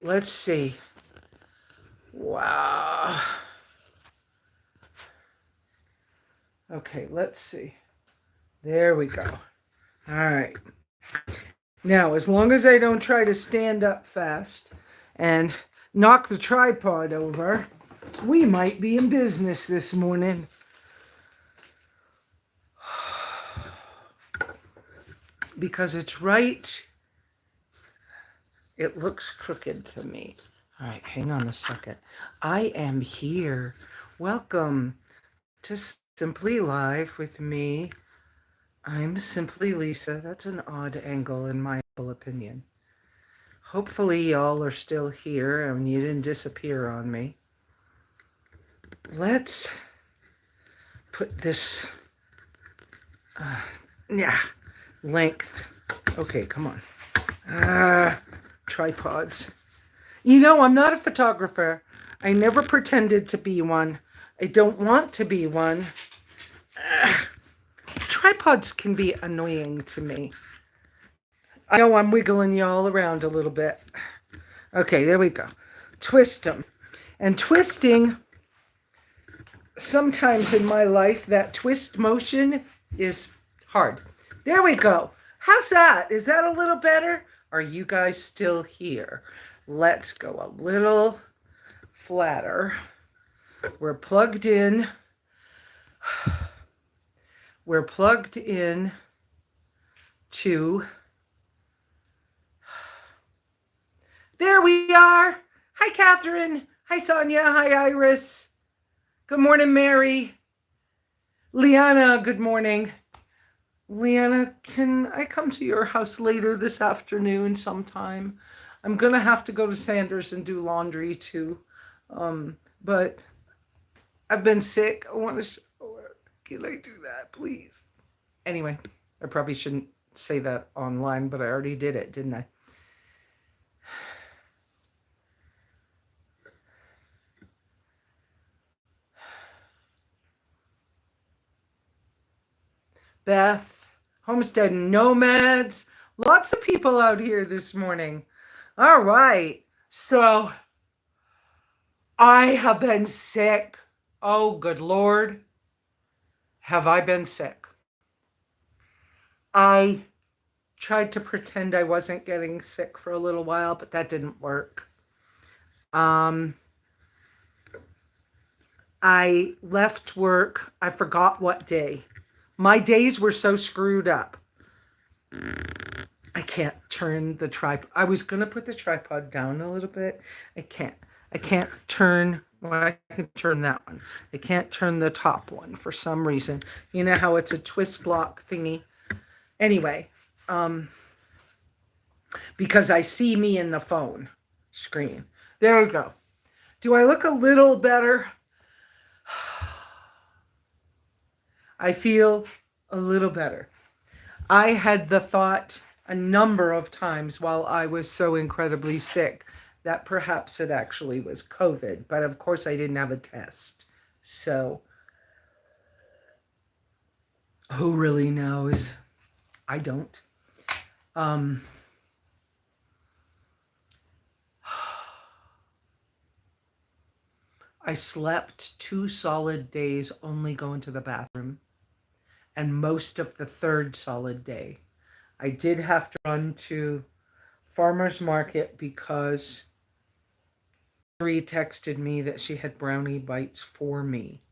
Let's see. Wow. Okay, let's see. There we go. All right. Now, as long as I don't try to stand up fast and knock the tripod over, we might be in business this morning. Because it's right. It looks crooked to me. All right, hang on a second. I am here. Welcome to Simply Live with me. I'm Simply Lesa. That's an odd angle in my opinion. Hopefully y'all are still here and you didn't disappear on me. Let's put this, length. Okay, come on. Tripods. You know, I'm not a photographer. I never pretended to be one. I don't want to be one. Tripods can be annoying to me. I know I'm wiggling y'all around a little bit. Okay, there we go. Twist them. And twisting, sometimes in my life, that twist motion is hard. There we go. How's that? Is that a little better? Are you guys still here? Let's go a little flatter. We're plugged in. We're plugged in to... There we are. Hi, Catherine. Hi, Sonia. Hi, Iris. Good morning, Mary. Liana, good morning. Liana, can I come to your house later this afternoon sometime? I'm going to have to go to Sanders and do laundry too. But I've been sick. I want to show her. Can I do that, please? Anyway, I probably shouldn't say that online, but I already did it, didn't I? Beth, Homestead Nomads, lots of people out here this morning. All right, so I have been sick. Oh, good Lord. Have I been sick? I tried to pretend I wasn't getting sick for a little while, but that didn't work. I left work. I forgot what day. My days were so screwed up. I can't turn the tripod. I was going to put the tripod down a little bit. I can't turn, well, I can turn that one. I can't turn the top one for some reason. You know how it's a twist lock thingy? Anyway, because I see me in the phone screen. There we go. Do I look a little better? I feel a little better. I had the thought a number of times while I was so incredibly sick that perhaps it actually was COVID, but of course I didn't have a test. So who really knows? I don't. I slept 2 solid days only going to the bathroom, and most of the 3rd solid day. I did have to run to farmer's market because Marie texted me that she had brownie bites for me.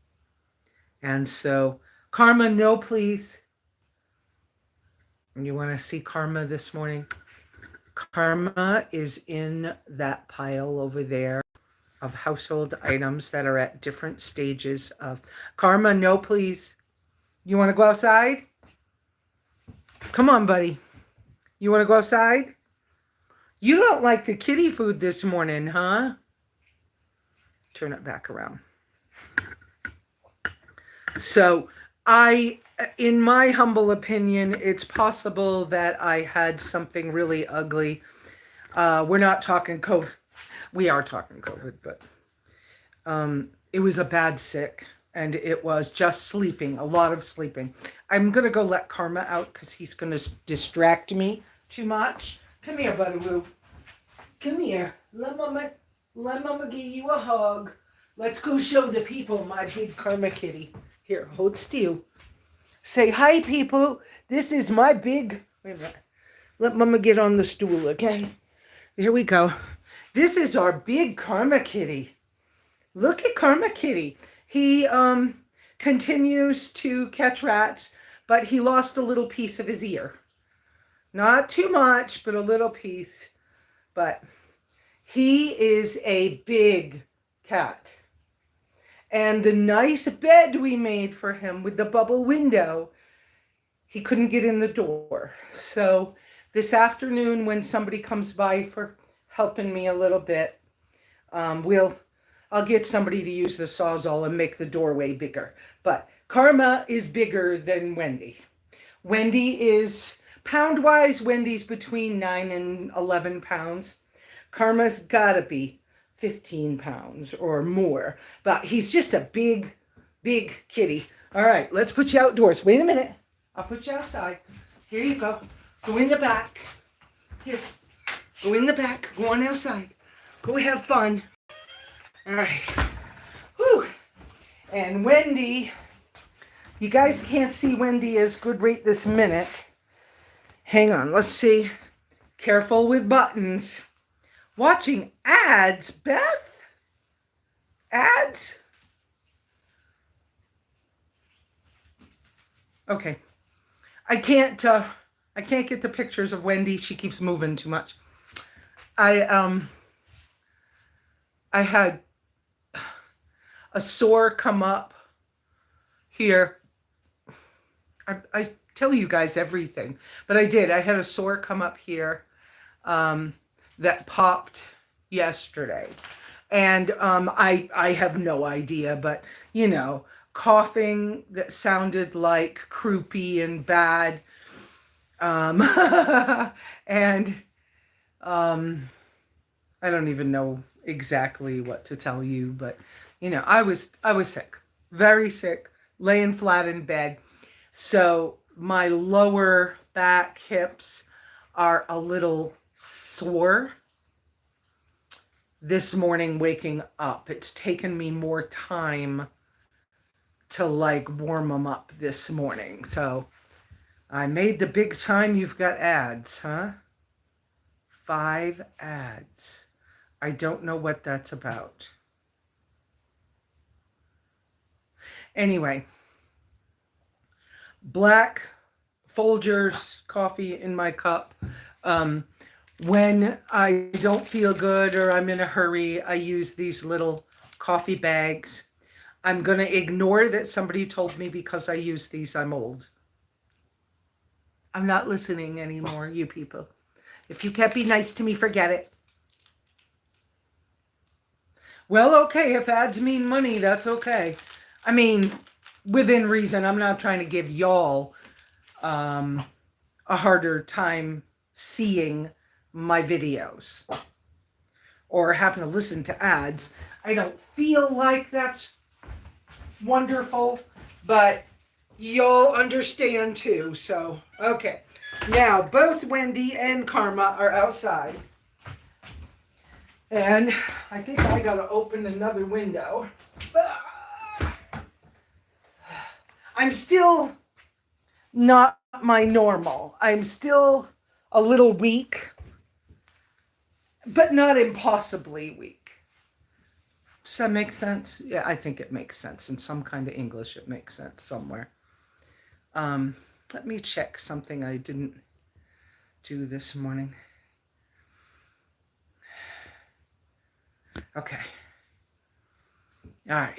And so, Karma, no, please. You want to see Karma this morning? Karma is in that pile over there of household items that are at different stages of... Karma, no, please. You want to go outside? Come on, buddy. You want to go outside? You don't like the kitty food this morning, huh? Turn it back around. So in my humble opinion, it's possible that I had something really ugly. We're not talking COVID. We are talking COVID, but it was a bad sick. And it was just sleeping, a lot of sleeping. I'm going to go let Karma out because he's going to distract me too much. Come here, buddy woo. Come here. Let mama give you a hug. Let's go show the people my big karma kitty. Here, hold still. Say hi, people. This is my big... Wait a minute. Let mama get on the stool, okay? Here we go. This is our big karma kitty. Look at karma kitty. He continues to catch rats, but he lost a little piece of his ear. Not too much, but a little piece. But he is a big cat. And the nice bed we made for him with the bubble window, he couldn't get in the door. So this afternoon when somebody comes by for helping me a little bit, I'll get somebody to use the Sawzall and make the doorway bigger. But Karma is bigger than Wendy. Wendy is, pound-wise, Wendy's between 9 and 11 pounds. Karma's gotta be 15 pounds or more. But he's just a big, big kitty. All right, let's put you outdoors. Wait a minute. I'll put you outside. Here you go. Go in the back. Here. Go in the back. Go on outside. Go have fun. All right. Whew. And Wendy, you guys can't see Wendy as good right this minute. Hang on. Let's see. Careful with buttons. Watching ads, Beth? Ads? Okay. I can't get the pictures of Wendy. She keeps moving too much. I had a sore come up here. I tell you guys everything, but I did. I had a sore come up here that popped yesterday. And I have no idea, but, you know, coughing that sounded like croupy and bad. And I don't even know exactly what to tell you, but, you know, I was sick, very sick, laying flat in bed. So my lower back, hips are a little sore. This morning waking up, it's taken me more time to like warm them up this morning. So I made the big time. You've got ads, huh? 5 ads. I don't know what that's about. Anyway, black Folgers coffee in my cup. When I don't feel good or I'm in a hurry, I use these little coffee bags. I'm going to ignore that somebody told me because I use these, I'm old. I'm not listening anymore, you people. If you can't be nice to me, forget it. Well, okay, if ads mean money, that's okay. I mean, within reason. I'm not trying to give y'all a harder time seeing my videos or having to listen to ads. I don't feel like that's wonderful, but you'll understand too. So, okay. Now, both Wendy and Karma are outside. And I think I gotta open another window. I'm still not my normal. I'm still a little weak, but not impossibly weak. Does that make sense? Yeah, I think it makes sense. In some kind of English, it makes sense somewhere. Let me check something I didn't do this morning. Okay. All right.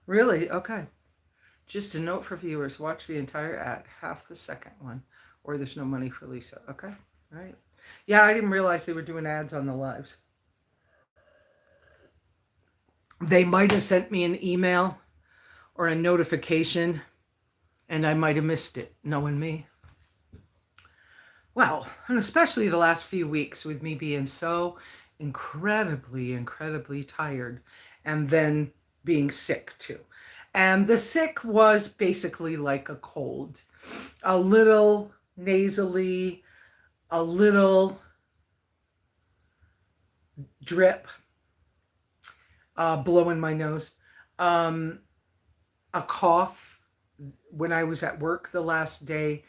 Really? Okay. Just a note for viewers. Watch the entire ad, half the second one, or there's no money for Lesa. Okay? All right. Yeah, I didn't realize they were doing ads on the lives. They might have sent me an email or a notification, and I might have missed it, knowing me. Well, and especially the last few weeks with me being so incredibly, incredibly tired and then being sick too. And the sick was basically like a cold, a little nasally, a little drip, blowing my nose, um, a cough. When I was at work the last day,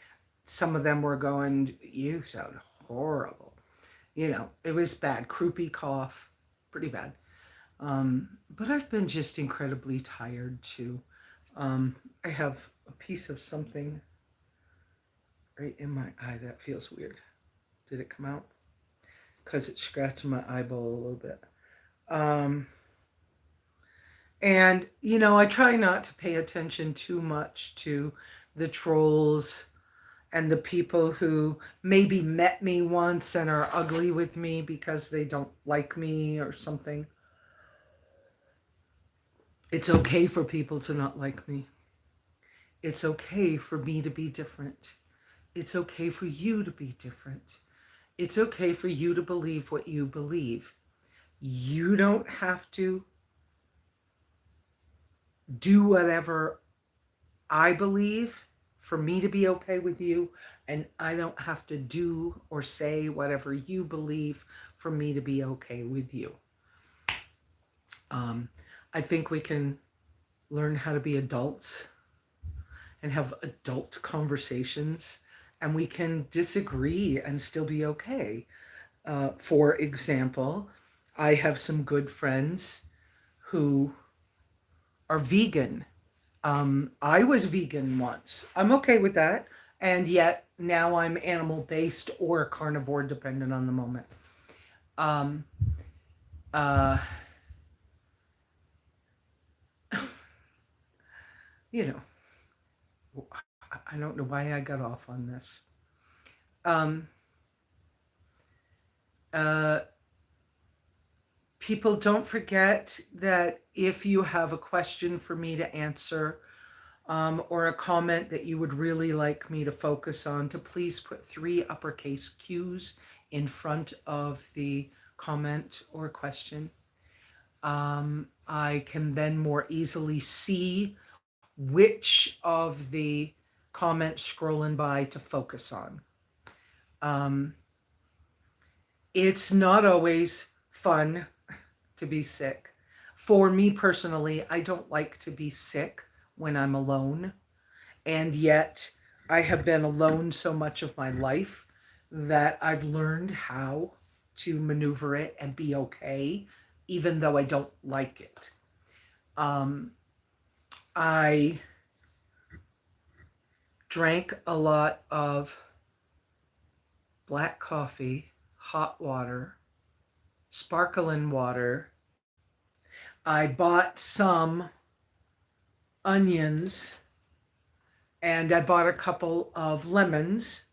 some of them were going, "You sound horrible." It was bad. Croupy cough, pretty bad. But I've been just incredibly tired too. I have a piece of something right in my eye that feels weird. Did it come out? Because it's scratching my eyeball a little bit. Um, and, I try not to pay attention too much to the trolls and the people who maybe met me once and are ugly with me because they don't like me or something. It's okay for people to not like me. It's okay for me to be different. It's okay for you to be different. It's okay for you to believe what you believe. You don't have to do whatever I believe for me to be okay with you, and I don't have to do or say whatever you believe for me to be okay with you. Um, I think we can learn how to be adults and have adult conversations, and we can disagree and still be okay. For example, I have some good friends who are vegan. I was vegan once. I'm okay with that. And yet now I'm animal based or carnivore, depending on the moment. Um, uh, you know, I don't know why I got off on this. Um, uh, People, don't forget that if you have a question for me to answer, or a comment that you would really like me to focus on, to please put 3 uppercase Q's in front of the comment or question. I can then more easily see which of the comments scrolling by to focus on. Um, it's not always fun to be sick. For me personally, I don't like to be sick when I'm alone. And yet, I have been alone so much of my life that I've learned how to maneuver it and be okay, even though I don't like it. Um, I drank a lot of black coffee, hot water, sparkling water. I bought some onions and I bought a couple of lemons,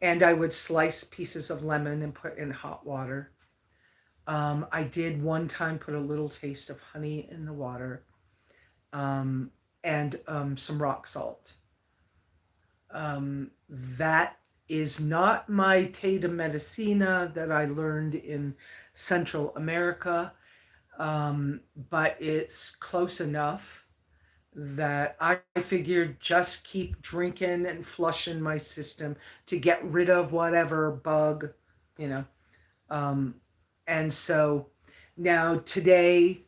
and I would slice pieces of lemon and put in hot water. I did one time put a little taste of honey in the water, um, and some rock salt. That is not my té de medicina that I learned in Central America, but it's close enough that I figured just keep drinking and flushing my system to get rid of whatever bug, you know. Um, and so now today,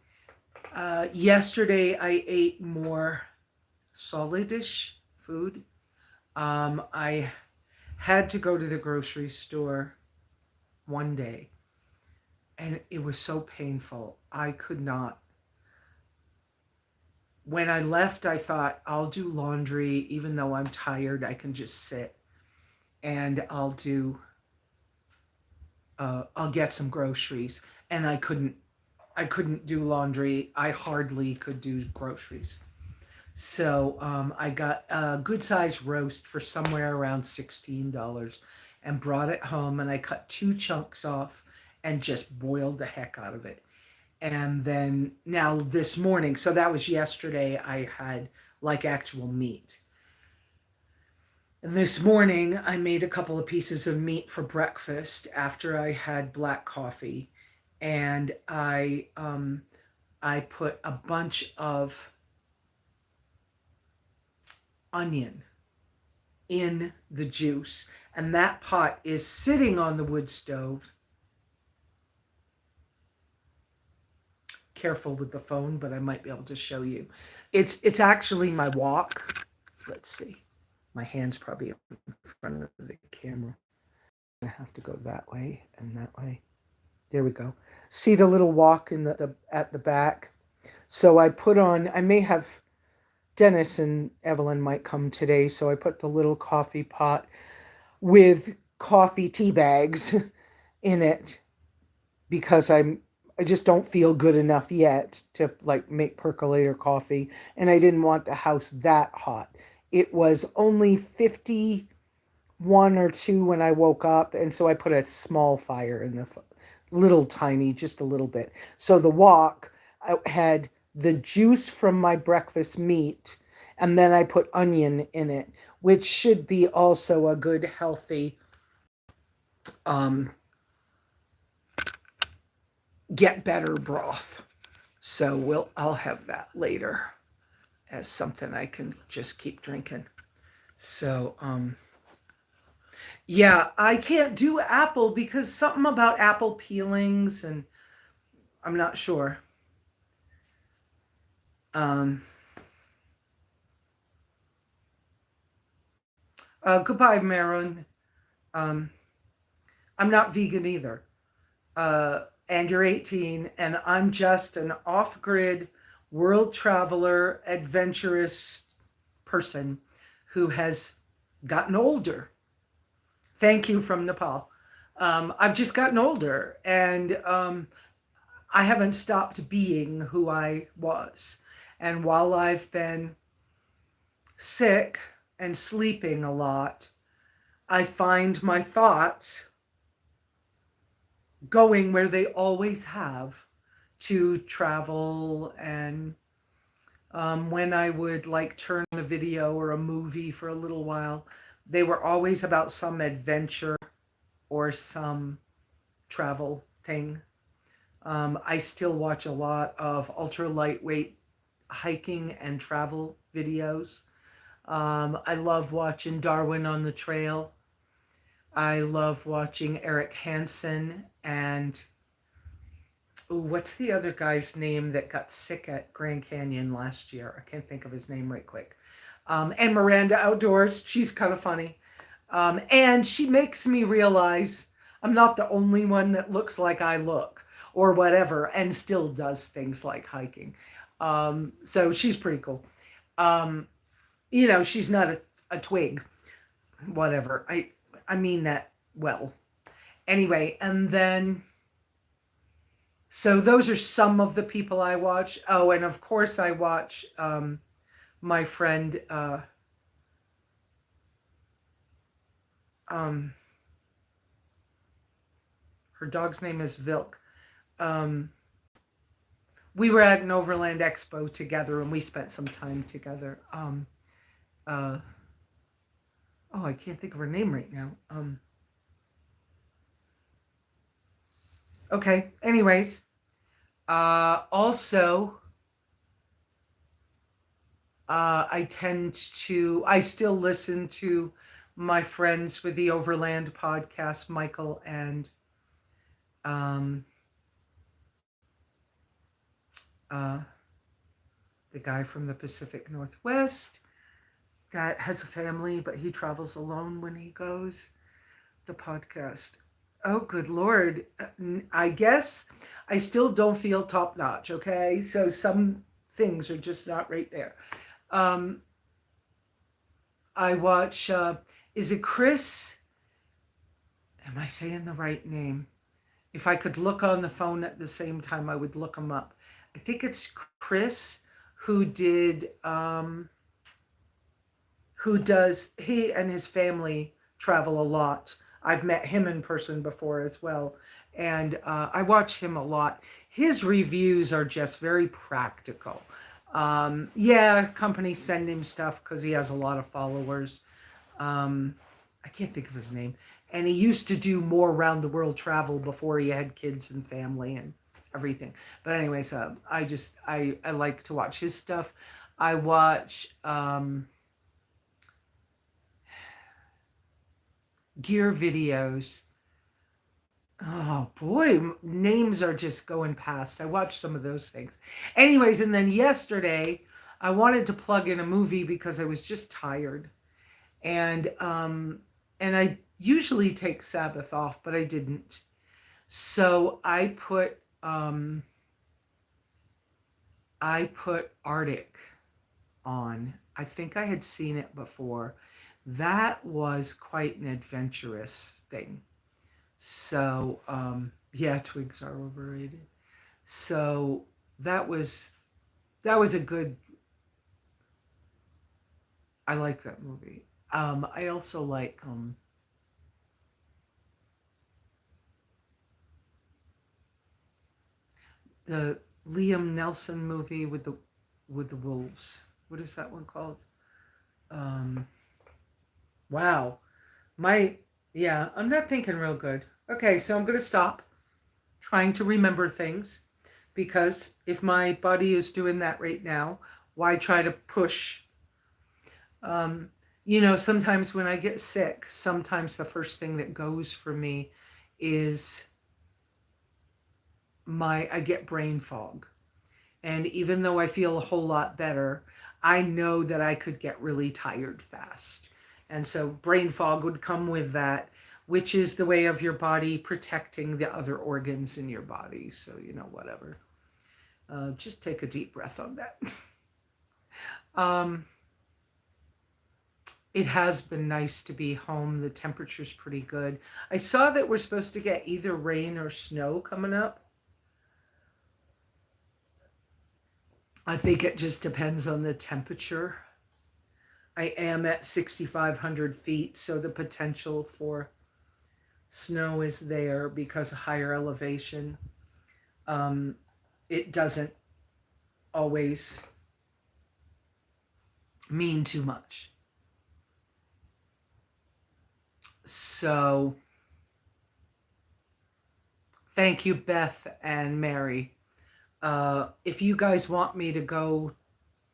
yesterday I ate more solidish food. I had to go to the grocery store one day, and it was so painful. I could not. When I left, I thought, I'll do laundry, even though I'm tired, I can just sit and I'll get some groceries. And I couldn't do laundry. I hardly could do groceries. So I got a good sized roast for somewhere around $16 and brought it home, and I cut 2 chunks off and just boiled the heck out of it. And then now this morning, so that was yesterday, I had like actual meat. And this morning, I made a couple of pieces of meat for breakfast after I had black coffee, and I put a bunch of onion in the juice. And that pot is sitting on the wood stove. Careful with the phone, but I might be able to show you. It's actually my wok. Let's see. My hand's probably in front of the camera. I have to go that way and that way. There we go. See the little wok in the at the back? So I put on, I may have, Dennis and Evelyn might come today, so I put the little coffee pot with coffee tea bags in it because I just don't feel good enough yet to like make percolator coffee, and I didn't want the house that hot. It was only 51 or 2 when I woke up, and so I put a small fire in the little tiny, just a little bit. So the wok, I had the juice from my breakfast meat, and then I put onion in it, which should be also a good healthy get better broth. So I'll have that later as something I can just keep drinking. So yeah, I can't do apple because something about apple peelings, and I'm not sure. Goodbye, Marilyn. I'm not vegan either. And you're 18, and I'm just an off-grid world traveler, adventurous person who has gotten older. Thank you from Nepal. I've just gotten older, and I haven't stopped being who I was. And while I've been sick and sleeping a lot, I find my thoughts going where they always have, to travel. And when I would like turn a video or a movie for a little while, they were always about some adventure or some travel thing. I still watch a lot of ultra lightweight hiking and travel videos. I love watching Darwin on the Trail. I love watching Eric Hansen and what's the other guy's name that got sick at Grand Canyon last year? I can't think of his name right quick. And Miranda Outdoors. She's kind of funny. And she makes me realize I'm not the only one that looks like I look or whatever and still does things like hiking. So she's pretty cool. She's not a twig, whatever. I mean that well. Anyway, and then, so those are some of the people I watch. Oh, and of course I watch my friend, her dog's name is Vilk. We were at an Overland Expo together, and we spent some time together. Oh, I can't think of her name right now. Okay, anyways. Also, I still listen to my friends with the Overland podcast, Michael and the guy from the Pacific Northwest that has a family, but he travels alone when he goes. The podcast. Oh, good Lord. I guess I still don't feel top notch, okay? So some things are just not right there. I watch, is it Chris? Am I saying the right name? If I could look on the phone at the same time, I would look him up. I think it's Chris who did, he and his family travel a lot. I've met him in person before as well. And I watch him a lot. His reviews are just very practical. Yeah, companies send him stuff because he has a lot of followers. I can't think of his name. And he used to do more round the world travel before he had kids and family and everything. But anyways, I like to watch his stuff. I watch gear videos. Oh boy, names are just going past. I watched some of those things. Anyways, and then yesterday I wanted to plug in a movie because I was just tired. And I usually take Sabbath off, but I didn't. So I put Arctic on. I think I had seen it before. That was quite an adventurous thing. So, yeah, twigs are overrated. So that was that was a good. I like that movie. I also like the Liam Nelson movie with the wolves. What is that one called? Um, wow, my yeah, I'm not thinking real good. Okay, so I'm gonna stop trying to remember things because if my body is doing that right now, why try to push? Um, sometimes when I get sick, sometimes the first thing that goes for me is I get brain fog. And even though I feel a whole lot better, I know that I could get really tired fast. And so brain fog would come with that, which is the way of your body protecting the other organs in your body. So, whatever. Just take a deep breath on that. um, it has been nice to be home. The temperature's pretty good. I saw that we're supposed to get either rain or snow coming up. I think it just depends on the temperature. I am at 6,500 feet, so the potential for snow is there because of higher elevation. Um, it doesn't always mean too much. So, thank you, Beth and Mary. If you guys want me to go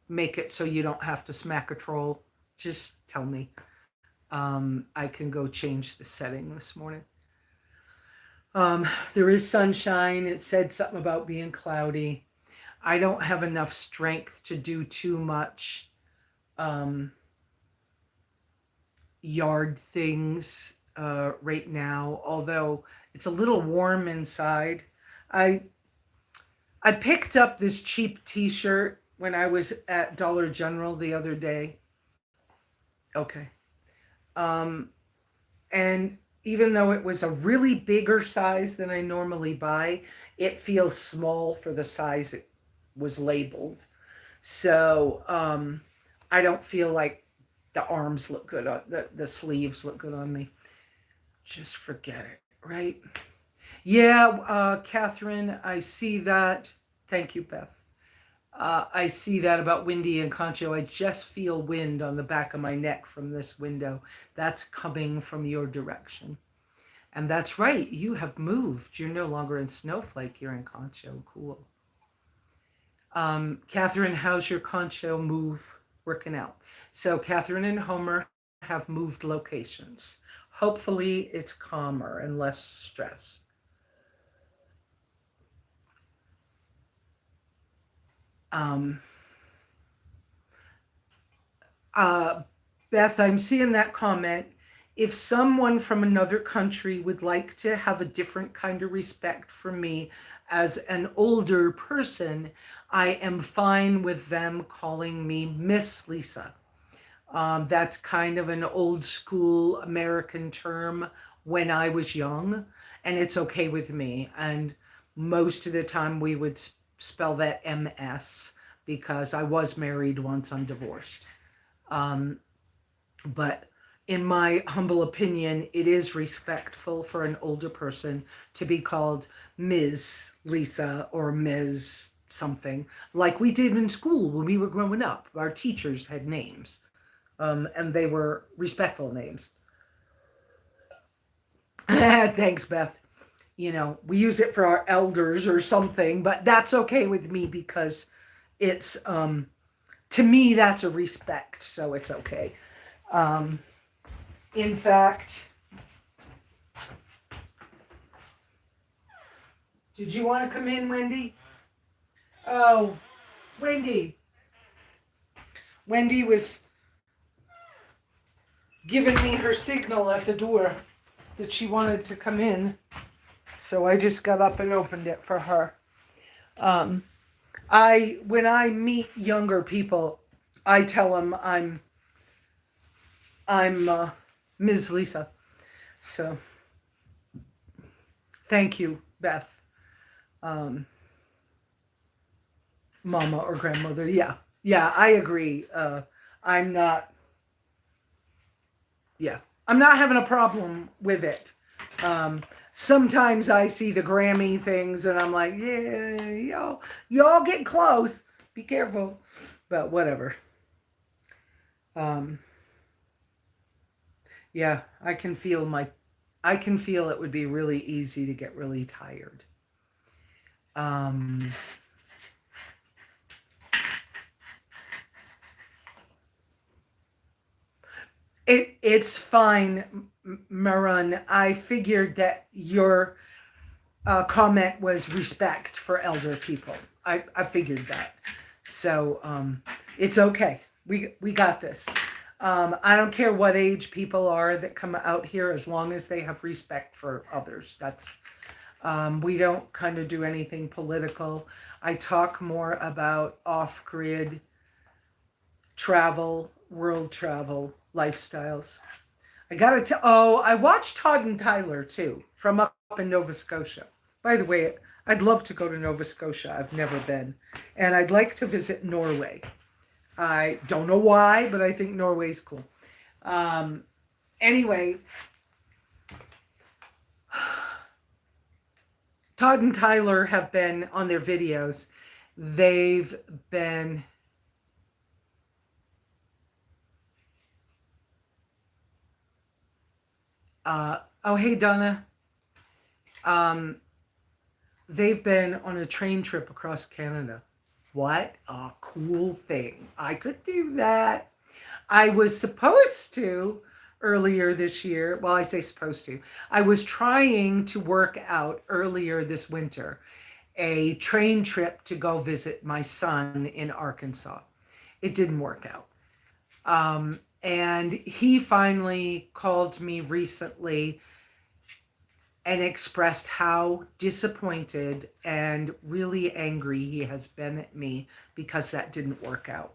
make it so you don't have to smack a troll, just tell me. I can go change the setting this morning. There is sunshine. It said something about being cloudy. I don't have enough strength to do too much um, yard things right now, although it's a little warm inside. I I picked up this cheap t-shirt when I was at Dollar General the other day. Okay. Um, and even though it was a really bigger size than I normally buy, it feels small for the size it was labeled. So I don't feel like the arms look good on the sleeves look good on me. Just forget it, right? Yeah, Catherine, I see that. Thank you, Beth. I see that about Windy and Concho. I just feel wind on the back of my neck from this window. That's coming from your direction. And that's right, you have moved. You're no longer in Snowflake, you're in Concho. Cool. Catherine, how's your Concho move working out? So, Catherine and Homer have moved locations. Hopefully, it's calmer and less stress. Um, uh, Beth, I'm seeing that comment. If someone from another country would like to have a different kind of respect for me as an older person, I am fine with them calling me Miss Lesa. That's kind of an old school American term when I was young, and it's okay with me. And most of the time, we would spell that MS because I was married once, I'm divorced. Um, but in my humble opinion, it is respectful for an older person to be called Ms. Lesa or Ms. something, like we did in school when we were growing up. Our teachers had names, and they were respectful names. Thanks, Beth. We use it for our elders or something, but that's okay with me because it's, to me, that's a respect, so it's okay. Um, in fact, Did you want to come in, Wendy? Oh, Wendy. Wendy was giving me her signal at the door that she wanted to come in. So I just got up and opened it for her. Um, when I meet younger people, I tell them I'm Ms. Lesa. So thank you, Beth, Mama or grandmother. Yeah, I agree. I'm not. Yeah, I'm not having a problem with it. Sometimes I see the Grammy things and I'm like, yeah, y'all get close. Be careful. But whatever. Um, yeah, I can feel it would be really easy to get really tired. Um, it's fine, Marun. I figured that your comment was respect for elder people. I figured that. So it's okay. We got this. I don't care what age people are that come out here, as long as they have respect for others. That's we don't kind of do anything political. I talk more about off-grid travel, world travel, lifestyles. I gotta tell. Oh, I watched Todd and Tyler too, from up in Nova Scotia. By the way, I'd love to go to Nova Scotia. I've never been, and I'd like to visit Norway. I don't know why, but I think Norway's cool. Anyway, Todd and Tyler have been on their videos. They've been oh hey Donna. Um, they've been on a train trip across Canada. What a cool thing. I could do that. I was supposed to earlier this year. Well, I say supposed to. I was trying to work out earlier this winter a train trip to go visit my son in Arkansas. It didn't work out. And he finally called me recently and expressed how disappointed and really angry he has been at me because that didn't work out.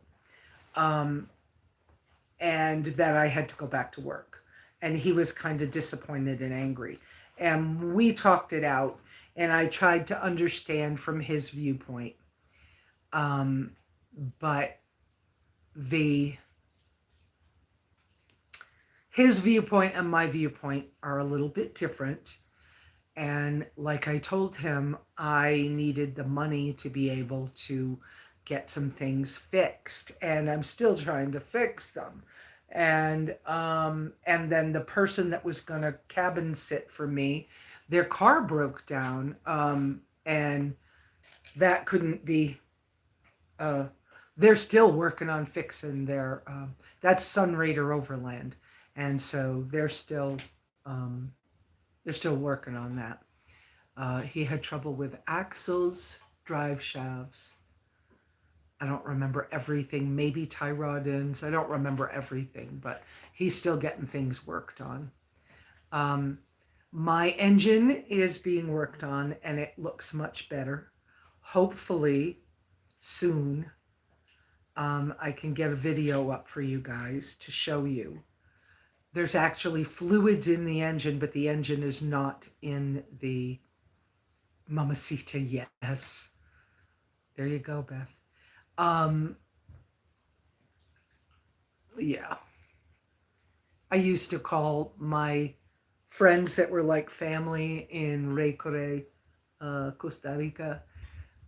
And that I had to go back to work. And he was kind of disappointed and angry. And we talked it out, and I tried to understand from his viewpoint. But his viewpoint and my viewpoint are a little bit different. And like I told him, I needed the money to be able to get some things fixed, and I'm still trying to fix them. And then the person that was going to cabin sit for me, their car broke down, and that couldn't be. They're still working on fixing their. That's Sunraider Overland, and so they're still working on that. He had trouble with axles, drive shafts. I don't remember everything. Maybe tie rod ends. I don't remember everything, but he's still getting things worked on. My engine is being worked on, and it looks much better. Hopefully, soon, I can get a video up for you guys to show you. There's actually fluids in the engine, but the engine is not in the Mamacita. Yes. There you go, Beth. Yeah. I used to call my friends that were like family in Reykjavik, Costa Rica.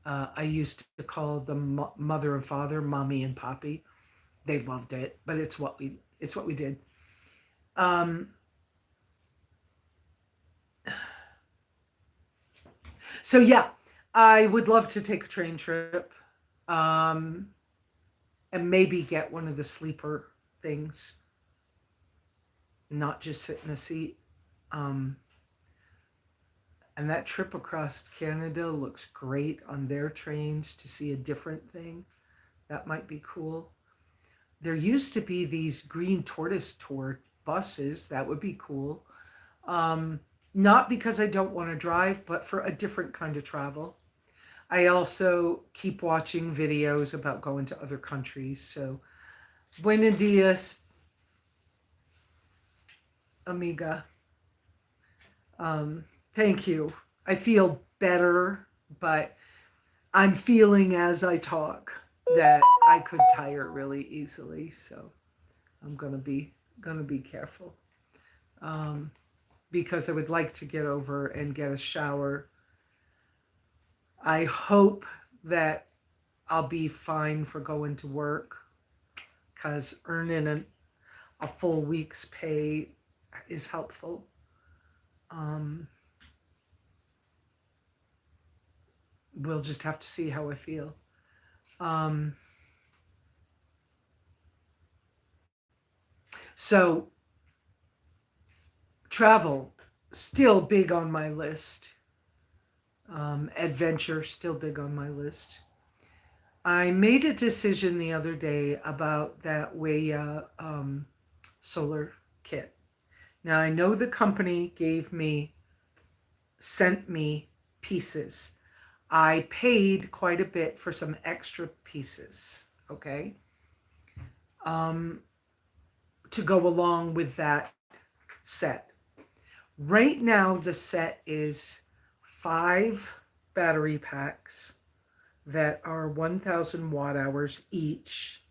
I used to call them mother and father, mommy and poppy. They loved it, but it's what we did. So yeah, I would love to take a train trip, and maybe get one of the sleeper things, not just sit in a seat. And that trip across Canada looks great on their trains to see a different thing. That might be cool. There used to be these green tortoise tour buses. That would be cool. Um, Not because I don't want to drive, but for a different kind of travel. I also keep watching videos about going to other countries. So, buenos dias, amiga. Um, Thank you. I feel better, but I'm feeling as I talk that I could tire really easily. So I'm gonna be careful. Um, because I would like to get over and get a shower. I hope that I'll be fine for going to work because earning a full week's pay is helpful. Um, we'll just have to see how I feel. Um, so, travel, still big on my list. Adventure, still big on my list. I made a decision the other day about that Weya solar kit. Now, I know the company sent me pieces. I paid quite a bit for some extra pieces, okay, um, to go along with that set. Right now, the set is 5 battery packs that are 1,000 watt hours each.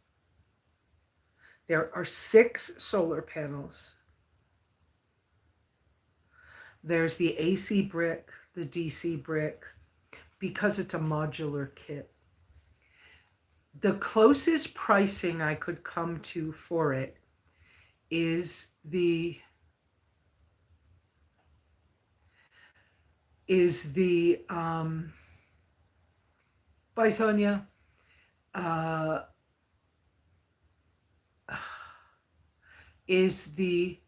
There are 6 solar panels. There's the AC brick, the DC brick, because it's a modular kit. The closest pricing I could come to for it is the by Sonia, uh, is the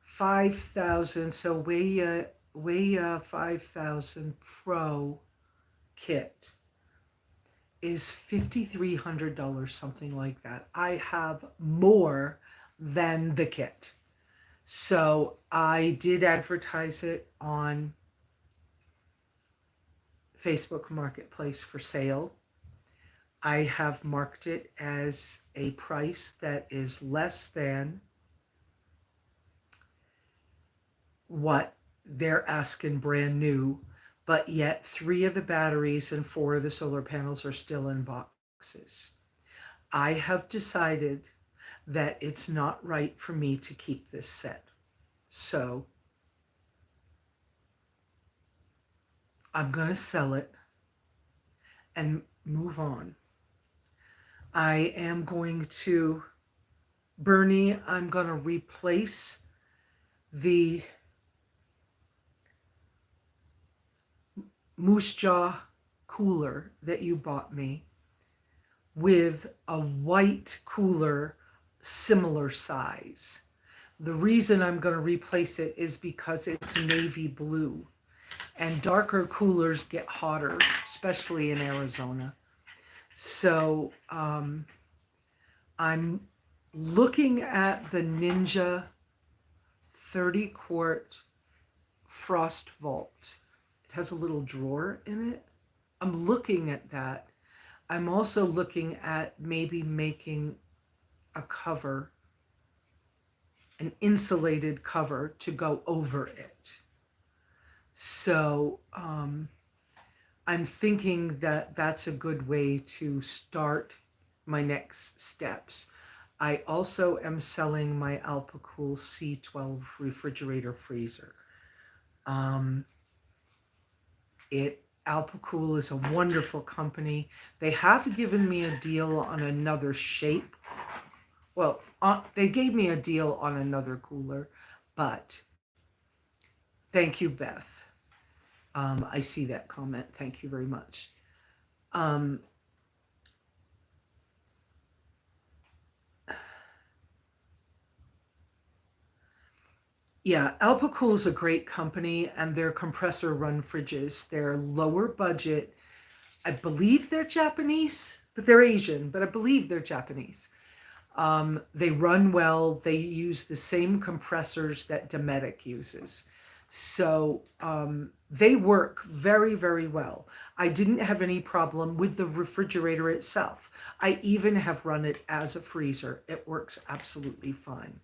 5,000, so Weya 5,000 Pro kit is $5,300, something like that. I have more than the kit. So I did advertise it on Facebook Marketplace for sale. I have marked it as a price that is less than what they're asking brand new, but yet 3 of the batteries and 4 of the solar panels are still in boxes. I have decided that it's not right for me to keep this set. So I'm going to sell it and move on. I am going to, Bernie, I'm going to replace the moose jaw cooler that you bought me with a white cooler similar size. The reason I'm going to replace it is because it's navy blue, and darker coolers get hotter, especially in Arizona. So I'm looking at the Ninja 30-quart Frost Vault. It has a little drawer in it. I'm looking at that. I'm also looking at maybe making a cover, an insulated cover to go over it. So I'm thinking that that's a good way to start my next steps. I also am selling my Alpacool C12 refrigerator freezer. Alpacool is a wonderful company. They have given me a deal on another shape. Well, they gave me a deal on another cooler, but thank you, Beth. I see that comment. Thank you very much. Yeah, Alpacool is a great company, and their compressor run fridges. They're lower budget. I believe they're Japanese, but they're Asian, but I believe they're Japanese. They run well. They use the same compressors that Dometic uses. So they work very, very well. I didn't have any problem with the refrigerator itself. I even have run it as a freezer. It works absolutely fine.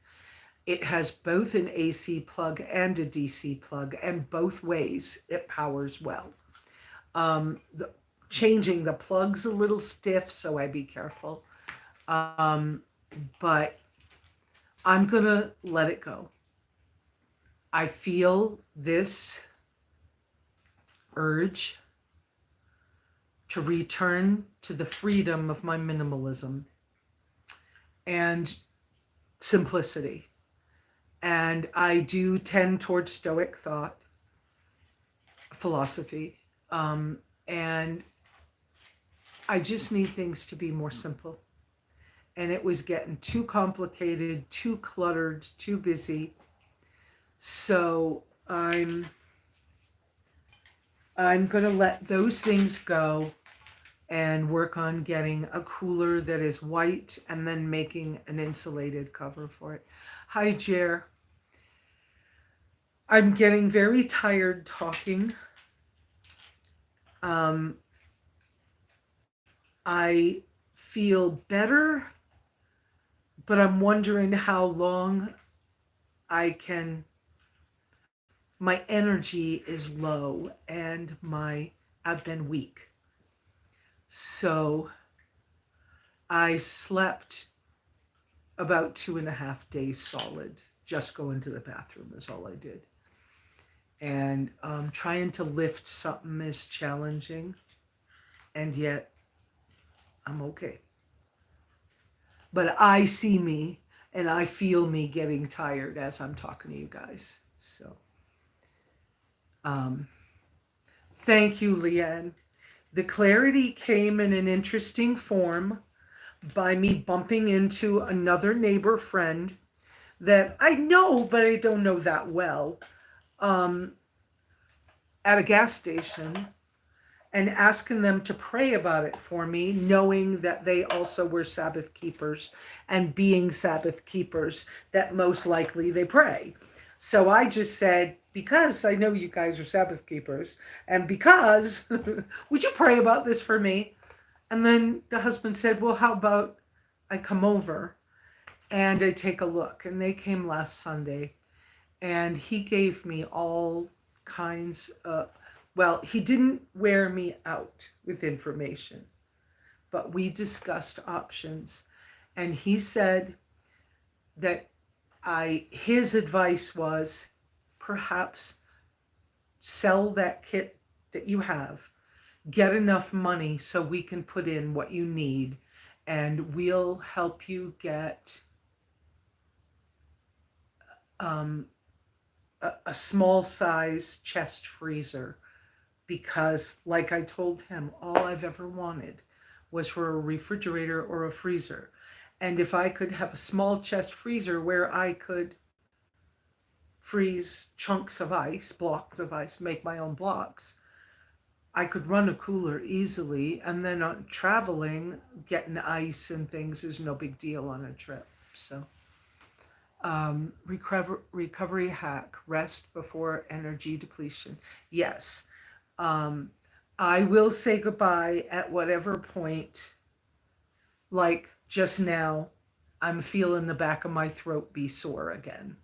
It has both an AC plug and a DC plug, and both ways it powers well. The, changing the plugs a little stiff, so I be careful. But I'm gonna let it go. I feel this urge to return to the freedom of my minimalism and simplicity. And I do tend towards Stoic thought, philosophy. And I just need things to be more simple. And it was getting too complicated, too cluttered, too busy. So I'm going to let those things go and work on getting a cooler that is white and then making an insulated cover for it. Hi, Jer. I'm getting very tired talking. I feel better, but I'm wondering how long my energy is low and I've been weak. So I slept about 2.5 days solid. Just going to the bathroom is all I did. And trying to lift something is challenging, and yet I'm okay. But I see me and I feel me getting tired as I'm talking to you guys. So thank you, Leanne. The clarity came in an interesting form by me bumping into another neighbor friend that I know, but I don't know that well, at a gas station, and asking them to pray about it for me, knowing that they also were Sabbath keepers, and being Sabbath keepers, that most likely they pray. So I just said, because I know you guys are Sabbath keepers, and because, would you pray about this for me? And then the husband said, well, how about I come over and I take a look? And they came last Sunday, and he gave me all kinds of, well, he didn't wear me out with information, but we discussed options. And he said that his advice was perhaps sell that kit that you have, get enough money so we can put in what you need, and we'll help you get a small size chest freezer, because like I told him, all I've ever wanted was for a refrigerator or a freezer. And if I could have a small chest freezer where I could freeze chunks of ice, blocks of ice, make my own blocks, I could run a cooler easily. And then on traveling, getting ice and things is no big deal on a trip. So recovery hack: rest before energy depletion. Yes. I will say goodbye at whatever point. Like just now, I'm feeling the back of my throat be sore again.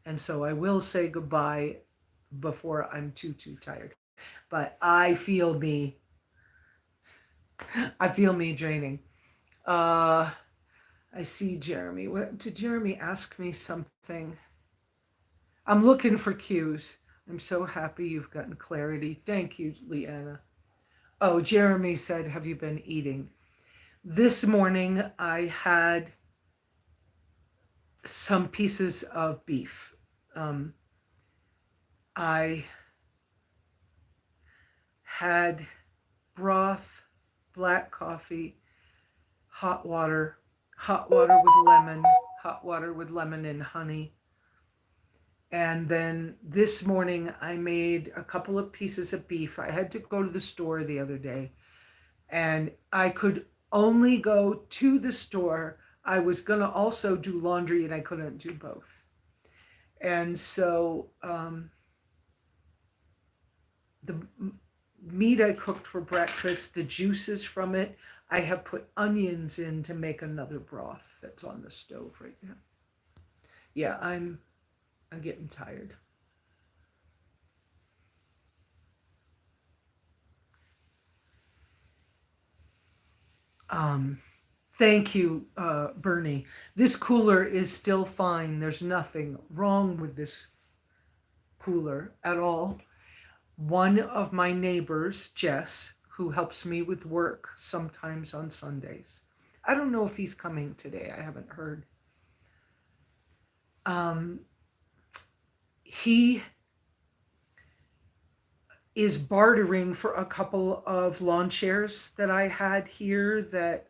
And so I will say goodbye before I'm too tired. But I feel me draining. I see Jeremy. Did Jeremy ask me something? I'm looking for cues. I'm so happy you've gotten clarity. Thank you, Leanna. Oh, Jeremy said, have you been eating? This morning I had some pieces of beef. I had broth, black coffee, hot water with lemon and honey. And then this morning I made a couple of pieces of beef. I had to go to the store the other day, and I could only go to the store. I was going to also do laundry, and I couldn't do both. And so the meat I cooked for breakfast, the juices from it, I have put onions in to make another broth that's on the stove right now. Yeah, I'm getting tired. Um, Thank you, Bernie. This cooler is still fine. There's nothing wrong with this cooler at all. One of my neighbors, Jess, who helps me with work sometimes on Sundays. I don't know if he's coming today. I haven't heard. Um, he is bartering for a couple of lawn chairs that I had here that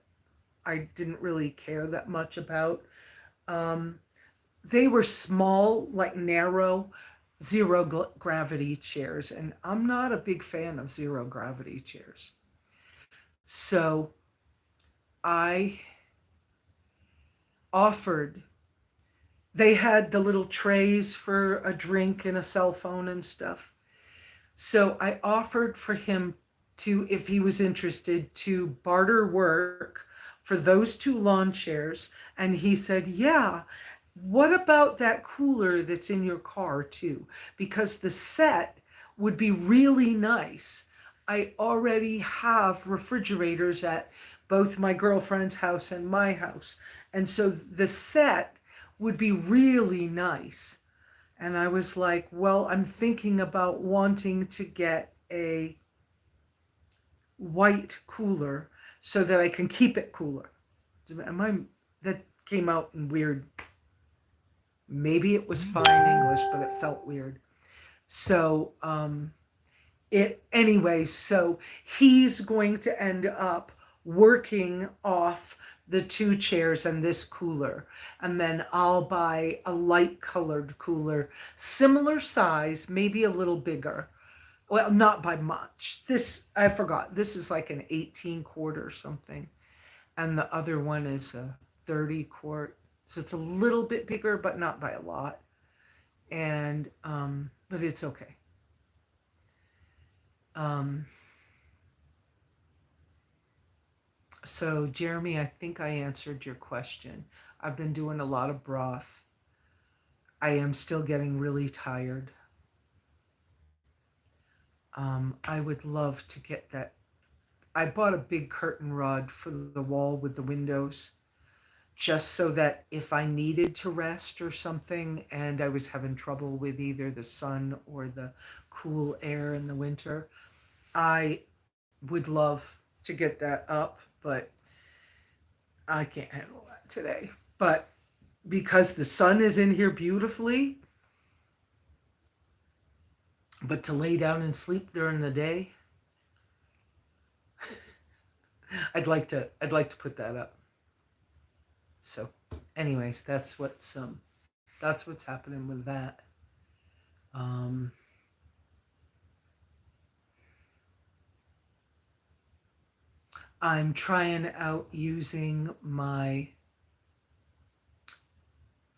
I didn't really care that much about. Um, they were small, like narrow, gravity chairs, and I'm not a big fan of zero gravity chairs. So I offered, they had the little trays for a drink and a cell phone and stuff. So I offered for him to, if he was interested, to barter work for those two lawn chairs. And he said, yeah. What about that cooler that's in your car too? Because the set would be really nice. I already have refrigerators at both my girlfriend's house and my house. And so the set would be really nice. And I was like, well, I'm thinking about wanting to get a white cooler so that I can keep it cooler. Am I, that came out in weird, maybe it was fine English, but it felt weird. So, so he's going to end up working off the two chairs and this cooler. And then I'll buy a light colored cooler, similar size, maybe a little bigger. Well, not by much. This, I forgot, this is like an 18 quart or something. And the other one is a 30 quart. So it's a little bit bigger, but not by a lot. And, but it's okay. So, Jeremy, I think I answered your question. I've been doing a lot of broth. I am still getting really tired. I would love to get that. I bought a big curtain rod for the wall with the windows, just so that if I needed to rest or something and I was having trouble with either the sun or the cool air in the winter, I would love to get that up, but I can't handle that today. But because the sun is in here beautifully, but to lay down and sleep during the day, I'd like to put that up. So, anyways, that's what's happening with that. Um, I'm trying out using my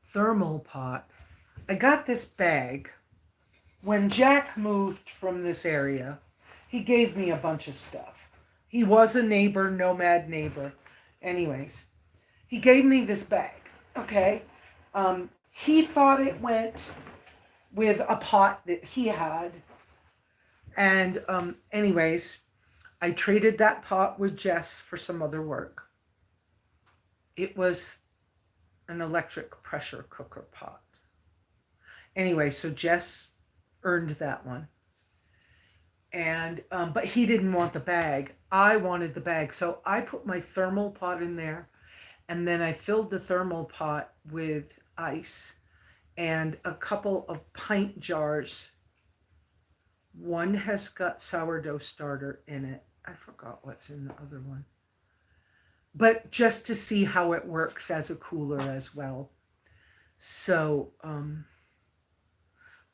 thermal pot. I got this bag. When Jack moved from this area, he gave me a bunch of stuff. He was a neighbor, nomad neighbor. Anyways, he gave me this bag. Okay. He thought it went with a pot that he had. And, anyways, I traded that pot with Jess for some other work. It was an electric pressure cooker pot. Anyway, so Jess earned that one. And but he didn't want the bag. I wanted the bag. So I put my thermal pot in there, and then I filled the thermal pot with ice and a couple of pint jars. One has got sourdough starter in it. I forgot what's in the other one. But just to see how it works as a cooler as well. So,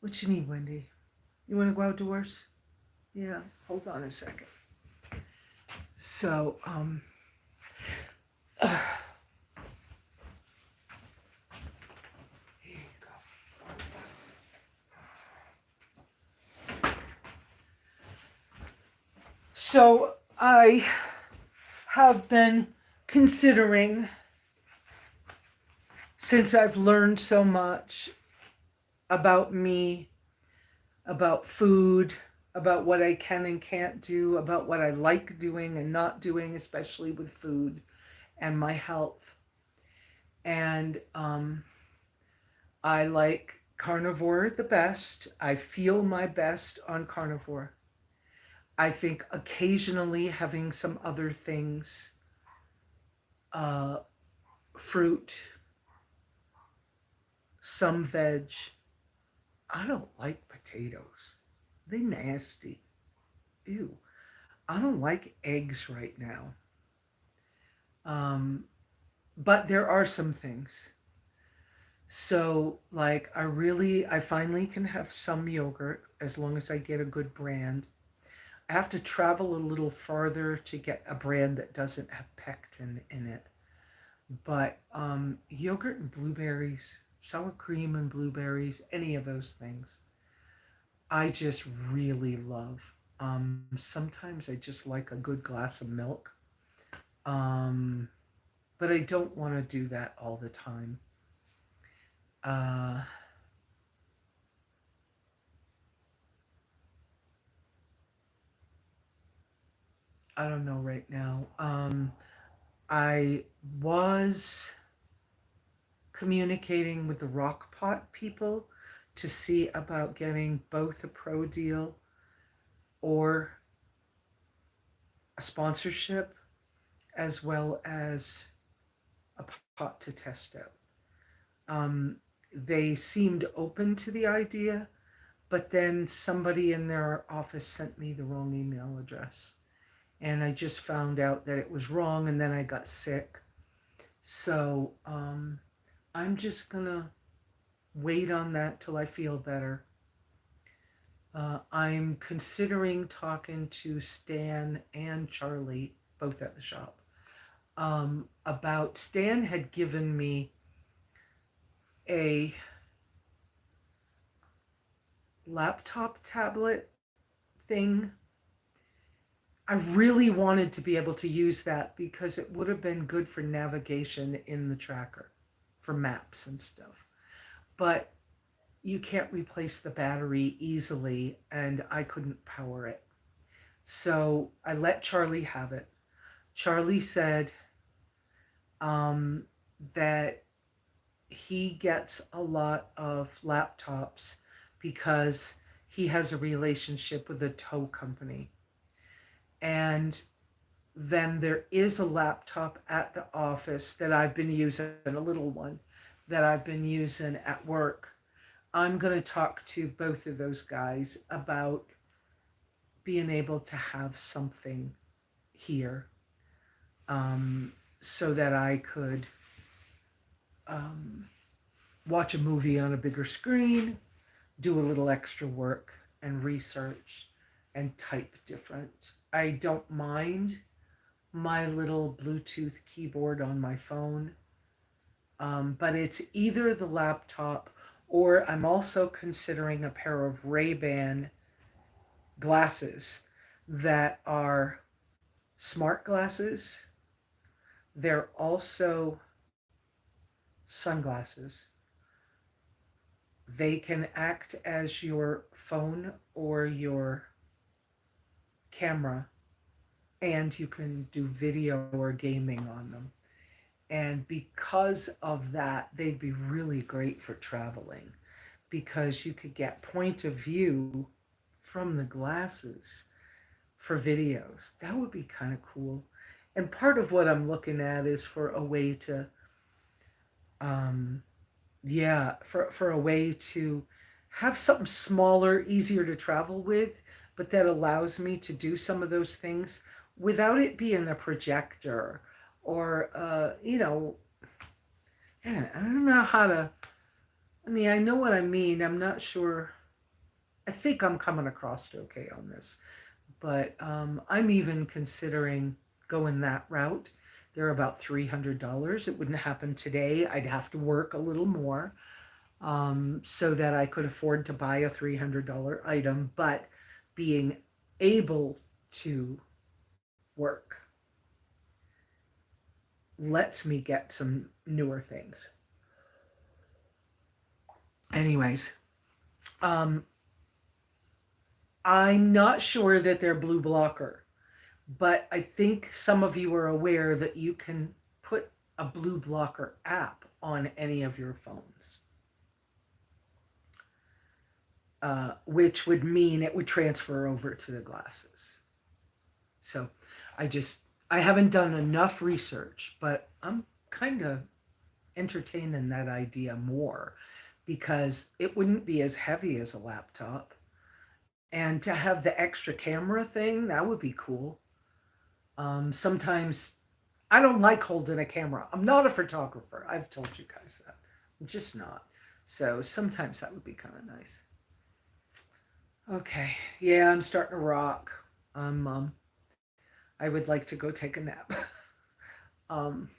What you need, Wendy? You want to go outdoors? Yeah, hold on a second. So, here you go. So, I have been considering, since I've learned so much about me, about food, about what I can and can't do, about what I like doing and not doing, especially with food and my health. And I like carnivore the best. I feel my best on carnivore. I think occasionally having some other things, uh, fruit, some veg. I don't like potatoes. They nasty. Ew. I don't like eggs right now. Um, but there are some things. So, like, I finally can have some yogurt as long as I get a good brand. I have to travel a little farther to get a brand that doesn't have pectin in it. But yogurt and blueberries, sour cream and blueberries, any of those things, I just really love. Sometimes I just like a good glass of milk. Um, but I don't want to do that all the time. Uh, I don't know right now. I was communicating with the rock pot people to see about getting both a pro deal or a sponsorship as well as a pot to test out. Um, they seemed open to the idea, but then somebody in their office sent me the wrong email address. And I just found out that it was wrong, and then I got sick. So I'm just going to wait on that till I feel better. I'm considering talking to Stan and Charlie, both at the shop, about Stan had given me a laptop tablet thing. I really wanted to be able to use that because it would have been good for navigation in the tracker, for maps and stuff. But you can't replace the battery easily, and I couldn't power it. So I let Charlie have it. Charlie said um, that he gets a lot of laptops because he has a relationship with a tow company. And then there is a laptop at the office that I've been using, a little one that I've been using at work. I'm going to talk to both of those guys about being able to have something here, so that I could um, watch a movie on a bigger screen, do a little extra work and research and type different. I don't mind my little Bluetooth keyboard on my phone, but it's either the laptop or I'm also considering a pair of Ray-Ban glasses that are smart glasses. They're also sunglasses. They can act as your phone or your camera, and you can do video or gaming on them. And because of that, they'd be really great for traveling because you could get point of view from the glasses for videos. That would be kind of cool. And part of what I'm looking at is for a way to, um, yeah, for a way to have something smaller, easier to travel with, but that allows me to do some of those things without it being a projector or, I don't know how to, I mean, I know what I mean. I'm not sure. think I'm coming across okay on this, but I'm even considering going that route. They're about $300. It wouldn't happen today. I'd have to work a little more so that I could afford to buy a $300 item, but being able to work lets me get some newer things. Anyways, um, I'm not sure that they're blue blocker, but I think some of you are aware that you can put a blue blocker app on any of your phones, which would mean it would transfer over to the glasses. So I just, I haven't done enough research, but I'm kind of entertaining that idea more because it wouldn't be as heavy as a laptop. And to have the extra camera thing, that would be cool. Sometimes I don't like holding a camera. I'm not a photographer. I've told you guys that. I'm just not. So sometimes that would be kind of nice. Okay. Yeah, I'm starting to rock. I would like to go take a nap. um,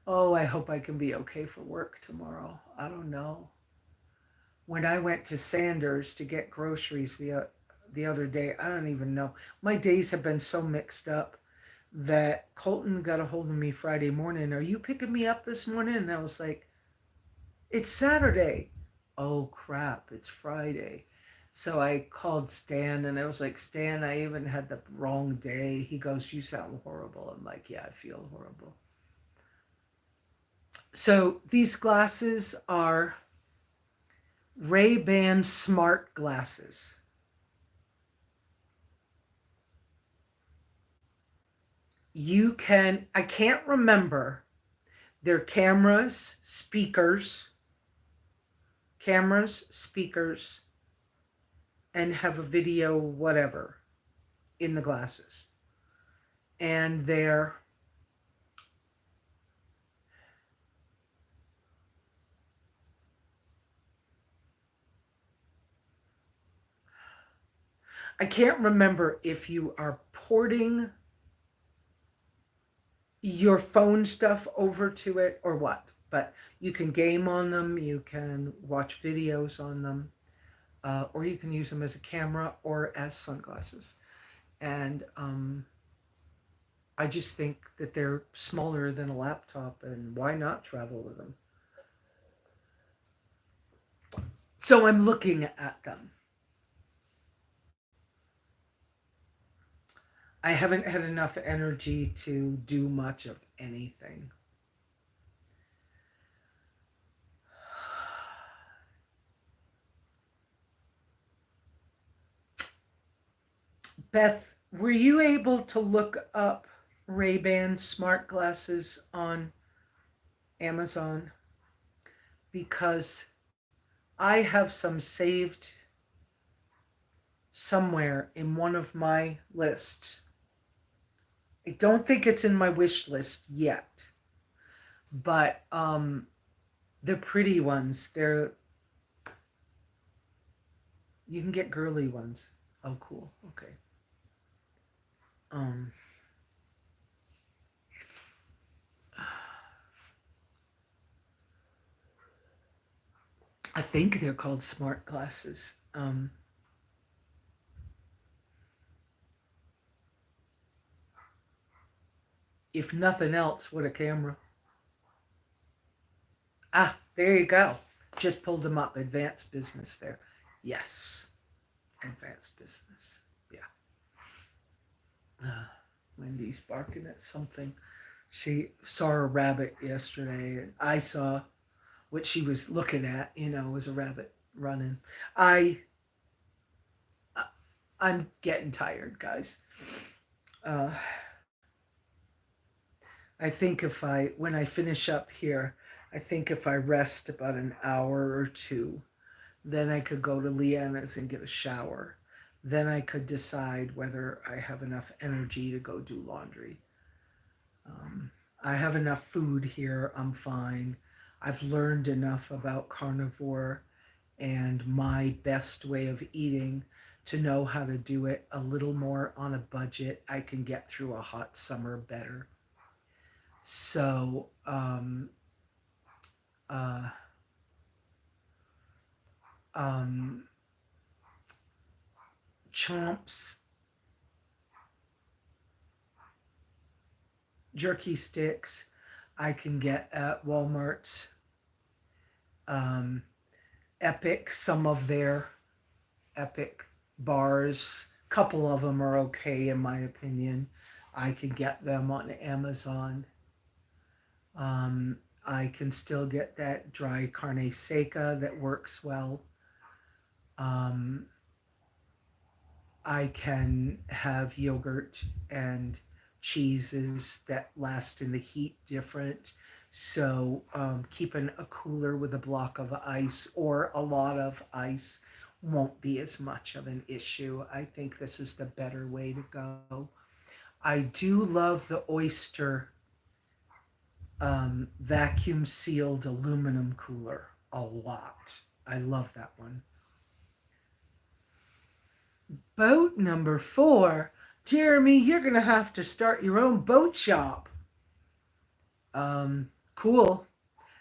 oh, I hope I can be okay for work tomorrow. I don't know. When I went to Sanders to get groceries the other day, I don't even know. My days have been so mixed up that Colton got a hold of me Friday morning. Are you picking me up this morning? And I was like, it's Saturday. Oh crap, it's Friday. So I called Stan and I was like, Stan, I even had the wrong day. He goes, you sound horrible. I'm like, yeah, I feel horrible. So these glasses are Ray-Ban smart glasses. You can, I can't remember, they're cameras, speakers, and have a video, whatever, in the glasses. And they're, I can't remember if you are porting your phone stuff over to it or what, but you can game on them, you can watch videos on them, or you can use them as a camera or as sunglasses. And I just think that they're smaller than a laptop, and why not travel with them? So I'm looking at them. I haven't had enough energy to do much of anything. Beth, were you able to look up Ray-Ban smart glasses on Amazon? Because I have some saved somewhere in one of my lists. I don't think it's in my wish list yet, but they're pretty ones. They're, you can get girly ones. Oh, cool. Okay. Um, I think they're called smart glasses. If nothing else, what a camera. Ah, there you go. Just pulled them up. Advanced business there. Yes. Advanced business. Yeah. Wendy's barking at something. She saw a rabbit yesterday, and I saw what she was looking at. You know, was a rabbit running. I, I'm getting tired, guys. Uh, I think if I, when I finish up here, I think if I rest about an hour or two, then I could go to Leanna's and get a shower. Then I could decide whether I have enough energy to go do laundry. I have enough food here. I'm fine. I've learned enough about carnivore and my best way of eating to know how to do it a little more on a budget, I can get through a hot summer better. So, uh, um, chomps, jerky sticks, I can get at Walmart's. Um, Epic, some of their Epic bars, a couple of them are okay in my opinion. I can get them on Amazon. I can still get that dry carne seca that works well. Um, I can have yogurt and cheeses that last in the heat different. So, keeping a cooler with a block of ice or a lot of ice won't be as much of an issue. I think this is the better way to go. I do love the oyster vacuum sealed aluminum cooler a lot. I love that one. Boat number 4. Jeremy, you're going to have to start your own boat shop. Cool.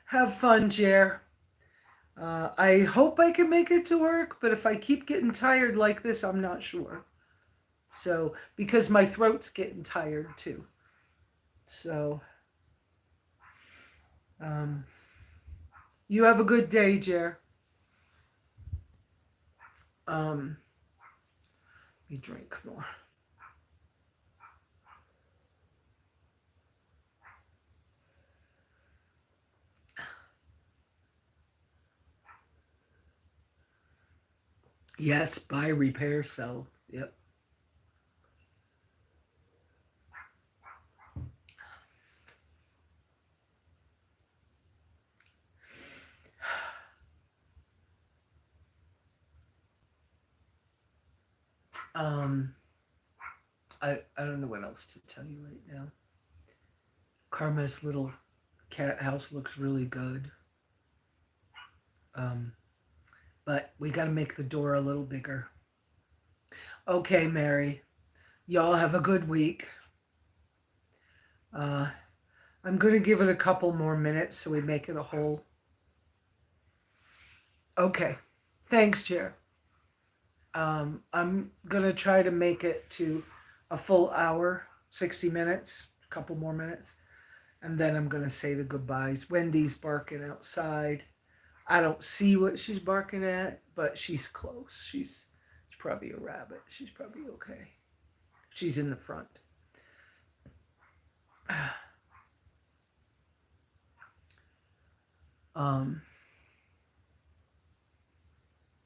Have fun, Jer. I hope I can make it to work, but if I keep getting tired like this, I'm not sure. So, because my throat's getting tired too. So, um, you have a good day, Jer. Let me drink more. Yes, buy, repair, sell. Yep. Um, I don't know what else to tell you right now. Karma's little cat house looks really good. Um, but we got to make the door a little bigger. Okay, Mary. Y'all have a good week. Uh, I'm going to give it a couple more minutes so we make it a whole. Okay. Thanks, Chair. I'm going to try to make it to a full hour, 60 minutes, a couple more minutes. And then I'm going to say the goodbyes. Wendy's barking outside. I don't see what she's barking at, but she's close. She's probably a rabbit. She's probably okay. She's in the front. Um,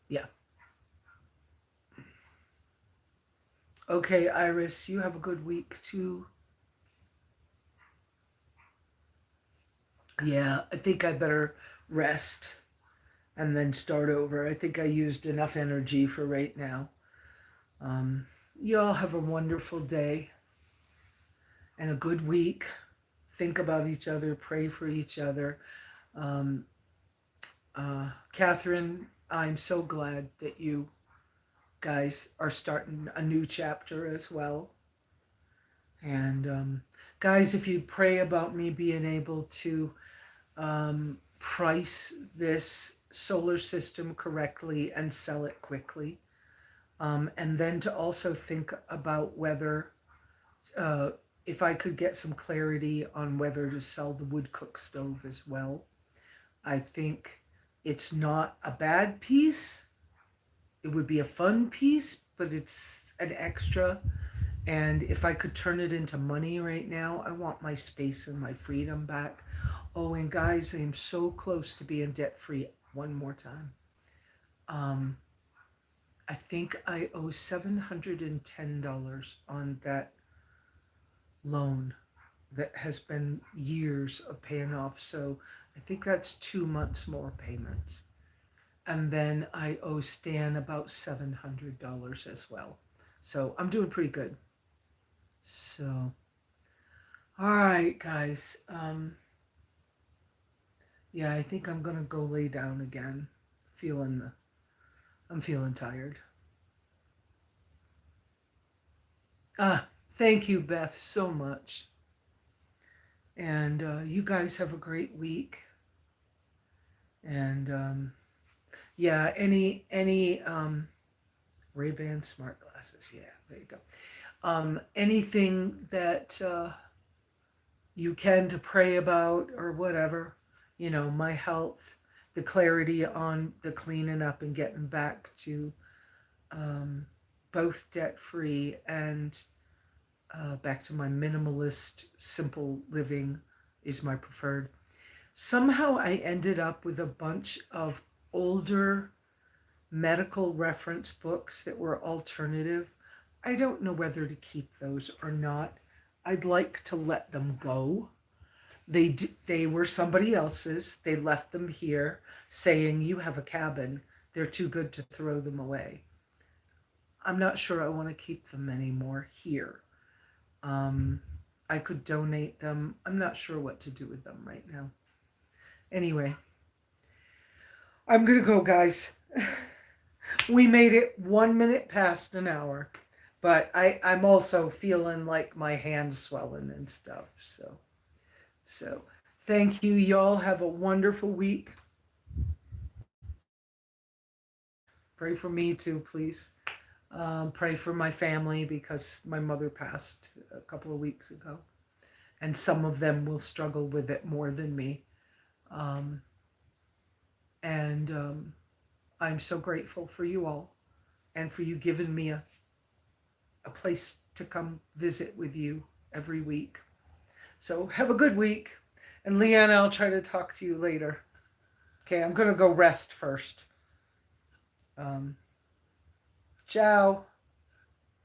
yeah. Okay, Iris, you have a good week too. Yeah, I think I better rest and then start over. I think I used enough energy for right now. Um, you all have a wonderful day and a good week. Think about each other, pray for each other. Um, Catherine, I'm so glad that you guys are starting a new chapter as well. And guys, if you pray about me being able to price this solar system correctly and sell it quickly, and then to also think about whether, uh, if I could get some clarity on whether to sell the wood cook stove as well. I think it's not a bad piece. It would be a fun piece, but it's an extra. And if I could turn it into money right now, I want my space and my freedom back. Oh, and guys, I am so close to being debt free one more time. Um, I think I owe $710 on that loan that has been years of paying off. So I think that's 2 months more payments. And then I owe Stan about $700 as well. So I'm doing pretty good. So, all right, guys. Yeah, I think I'm gonna go lay down again, feeling the I'm feeling tired. Thank you, Beth, so much. And you guys have a great week. And yeah, any Ray-Ban smart glasses. Yeah, there you go. Anything that you can to pray about or whatever, my health, the clarity on the cleaning up and getting back to um, both debt free and back to my minimalist, simple living is my preferred. Somehow I ended up with a bunch of older medical reference books that were alternative. I don't know whether to keep those or not. I'd like to let them go. They were somebody else's. They left them here saying you have a cabin. They're too good to throw them away. I'm not sure I want to keep them anymore here. Um, I could donate them. I'm not sure what to do with them right now. Anyway, I'm going to go, guys. We made it 1 minute past an hour, but I'm also feeling like my hands swelling and stuff. So thank you. Y'all have a wonderful week. Pray for me too, please. Pray for my family because my mother passed a couple of weeks ago, and some of them will struggle with it more than me. Um, and I'm so grateful for you all and for you giving me a place to come visit with you every week. So have a good week. And Leanna, I'll try to talk to you later. Okay, I'm going to go rest first. Um, ciao.